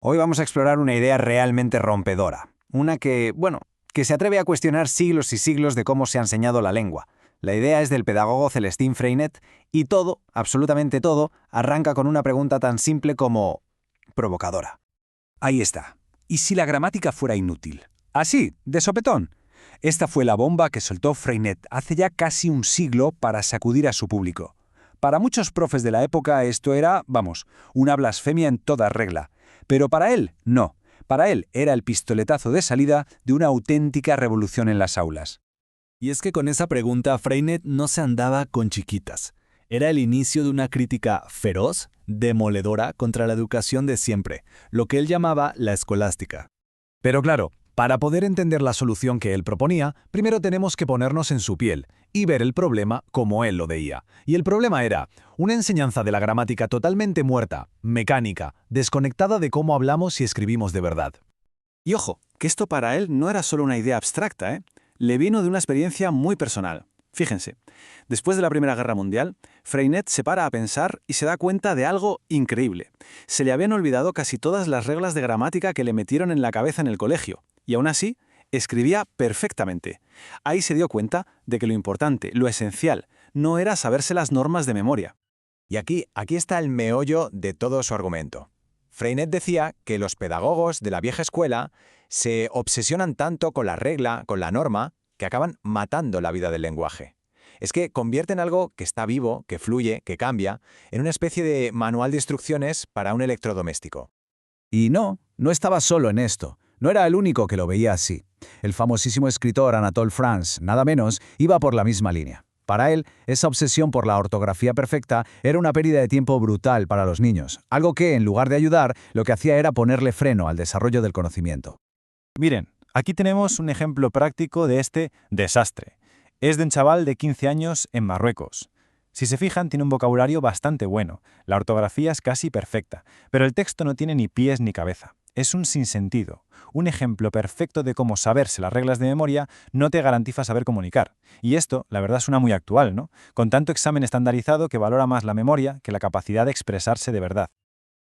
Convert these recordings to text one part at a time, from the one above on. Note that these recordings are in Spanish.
Hoy vamos a explorar una idea realmente rompedora. Una que se atreve a cuestionar siglos y siglos de cómo se ha enseñado la lengua. La idea es del pedagogo Celestín Freinet y todo, absolutamente todo, arranca con una pregunta tan simple como provocadora. Ahí está. ¿Y si la gramática fuera inútil? Así, de sopetón. Esta fue la bomba que soltó Freinet hace ya casi un siglo para sacudir a su público. Para muchos profes de la época esto era, una blasfemia en toda regla. Pero para él, no. Para él era el pistoletazo de salida de una auténtica revolución en las aulas. Y es que con esa pregunta Freinet no se andaba con chiquitas. Era el inicio de una crítica feroz, demoledora contra la educación de siempre, lo que él llamaba la escolástica. Pero claro, para poder entender la solución que él proponía, primero tenemos que ponernos en su piel y ver el problema como él lo veía. Y el problema era una enseñanza de la gramática totalmente muerta, mecánica, desconectada de cómo hablamos y escribimos de verdad. Y ojo, que esto para él no era solo una idea abstracta, ¿eh? Le vino de una experiencia muy personal. Fíjense, después de la Primera Guerra Mundial, Freinet se para a pensar y se da cuenta de algo increíble. Se le habían olvidado casi todas las reglas de gramática que le metieron en la cabeza en el colegio, y aún así, escribía perfectamente. Ahí se dio cuenta de que lo importante, lo esencial, no era saberse las normas de memoria. Y aquí está el meollo de todo su argumento. Freinet decía que los pedagogos de la vieja escuela se obsesionan tanto con la regla, con la norma, que acaban matando la vida del lenguaje. Es que convierten algo que está vivo, que fluye, que cambia, en una especie de manual de instrucciones para un electrodoméstico. Y no estaba solo en esto. No era el único que lo veía así. El famosísimo escritor Anatole France, nada menos, iba por la misma línea. Para él, esa obsesión por la ortografía perfecta era una pérdida de tiempo brutal para los niños, algo que, en lugar de ayudar, lo que hacía era ponerle freno al desarrollo del conocimiento. Miren, aquí tenemos un ejemplo práctico de este desastre. Es de un chaval de 15 años en Marruecos. Si se fijan, tiene un vocabulario bastante bueno, la ortografía es casi perfecta, pero el texto no tiene ni pies ni cabeza. Es un sinsentido, un ejemplo perfecto de cómo saberse las reglas de memoria no te garantiza saber comunicar. Y esto, la verdad, suena muy actual, ¿no? Con tanto examen estandarizado que valora más la memoria que la capacidad de expresarse de verdad.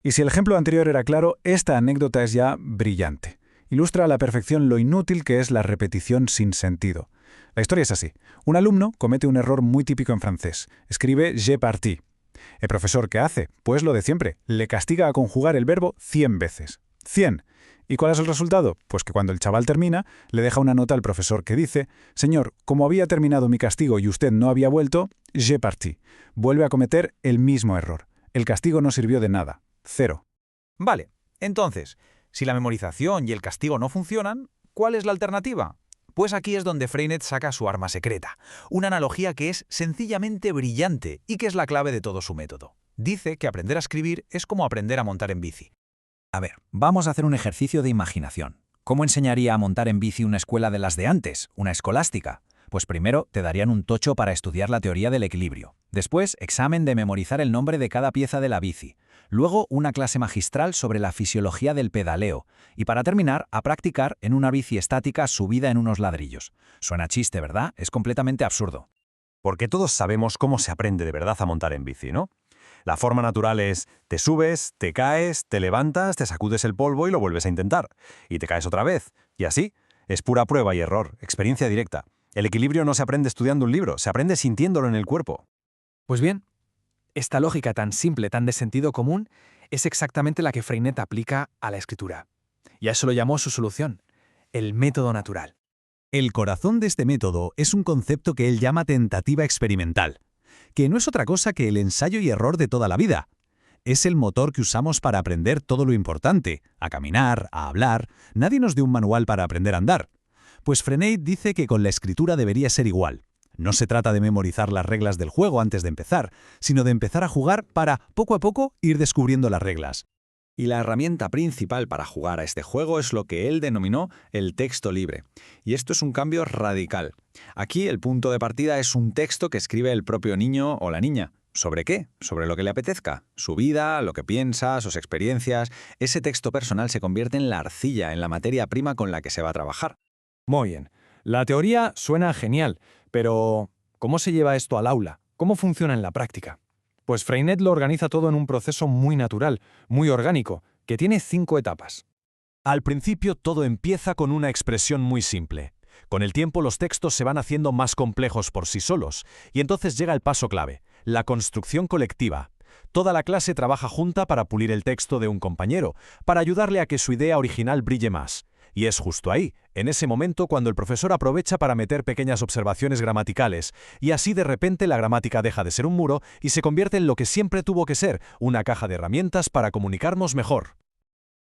Y si el ejemplo anterior era claro, esta anécdota es ya brillante. Ilustra a la perfección lo inútil que es la repetición sin sentido. La historia es así. Un alumno comete un error muy típico en francés. Escribe «je partis». ¿El profesor qué hace? Pues lo de siempre. Le castiga a conjugar el verbo 100 veces. 100. ¿Y cuál es el resultado? Pues que cuando el chaval termina, le deja una nota al profesor que dice «Señor, como había terminado mi castigo y usted no había vuelto, je partis». Vuelve a cometer el mismo error. El castigo no sirvió de nada. 0. Vale, entonces, si la memorización y el castigo no funcionan, ¿cuál es la alternativa? Pues aquí es donde Freinet saca su arma secreta, una analogía que es sencillamente brillante y que es la clave de todo su método. Dice que aprender a escribir es como aprender a montar en bici. A ver, vamos a hacer un ejercicio de imaginación. ¿Cómo enseñaría a montar en bici una escuela de las de antes, una escolástica? Pues primero te darían un tocho para estudiar la teoría del equilibrio. Después, examen de memorizar el nombre de cada pieza de la bici. Luego, una clase magistral sobre la fisiología del pedaleo. Y para terminar, a practicar en una bici estática subida en unos ladrillos. Suena chiste, ¿verdad? Es completamente absurdo. Porque todos sabemos cómo se aprende de verdad a montar en bici, ¿no? La forma natural es, te subes, te caes, te levantas, te sacudes el polvo y lo vuelves a intentar. Y te caes otra vez. Y así, es pura prueba y error, experiencia directa. El equilibrio no se aprende estudiando un libro, se aprende sintiéndolo en el cuerpo. Pues bien, esta lógica tan simple, tan de sentido común, es exactamente la que Freinet aplica a la escritura. Y a eso lo llamó su solución, el método natural. El corazón de este método es un concepto que él llama tentativa experimental, que no es otra cosa que el ensayo y error de toda la vida. Es el motor que usamos para aprender todo lo importante, a caminar, a hablar. Nadie nos dio un manual para aprender a andar. Pues Freinet dice que con la escritura debería ser igual. No se trata de memorizar las reglas del juego antes de empezar, sino de empezar a jugar para, poco a poco, ir descubriendo las reglas. Y la herramienta principal para jugar a este juego es lo que él denominó el texto libre. Y esto es un cambio radical. Aquí el punto de partida es un texto que escribe el propio niño o la niña. ¿Sobre qué? Sobre lo que le apetezca. Su vida, lo que piensa, sus experiencias. Ese texto personal se convierte en la arcilla, en la materia prima con la que se va a trabajar. Muy bien. La teoría suena genial, pero ¿cómo se lleva esto al aula? ¿Cómo funciona en la práctica? Pues Freinet lo organiza todo en un proceso muy natural, muy orgánico, que tiene 5 etapas. Al principio todo empieza con una expresión muy simple. Con el tiempo los textos se van haciendo más complejos por sí solos, y entonces llega el paso clave, la construcción colectiva. Toda la clase trabaja junta para pulir el texto de un compañero, para ayudarle a que su idea original brille más. Y es justo ahí, en ese momento, cuando el profesor aprovecha para meter pequeñas observaciones gramaticales, y así de repente la gramática deja de ser un muro y se convierte en lo que siempre tuvo que ser, una caja de herramientas para comunicarnos mejor.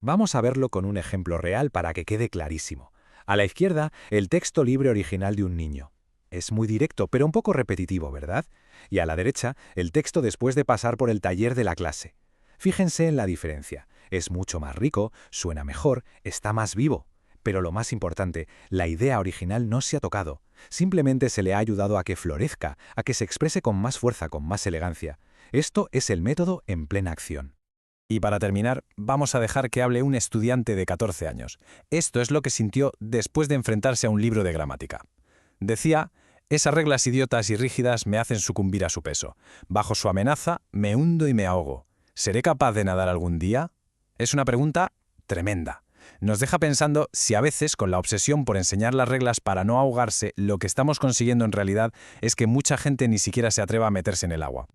Vamos a verlo con un ejemplo real para que quede clarísimo. A la izquierda, el texto libre original de un niño. Es muy directo, pero un poco repetitivo, ¿verdad? Y a la derecha, el texto después de pasar por el taller de la clase. Fíjense en la diferencia. Es mucho más rico, suena mejor, está más vivo. Pero lo más importante, la idea original no se ha tocado. Simplemente se le ha ayudado a que florezca, a que se exprese con más fuerza, con más elegancia. Esto es el método en plena acción. Y para terminar, vamos a dejar que hable un estudiante de 14 años. Esto es lo que sintió después de enfrentarse a un libro de gramática. Decía: esas reglas idiotas y rígidas me hacen sucumbir a su peso. Bajo su amenaza, me hundo y me ahogo. ¿Seré capaz de nadar algún día? Es una pregunta tremenda. Nos deja pensando si a veces, con la obsesión por enseñar las reglas para no ahogarse, lo que estamos consiguiendo en realidad es que mucha gente ni siquiera se atreva a meterse en el agua.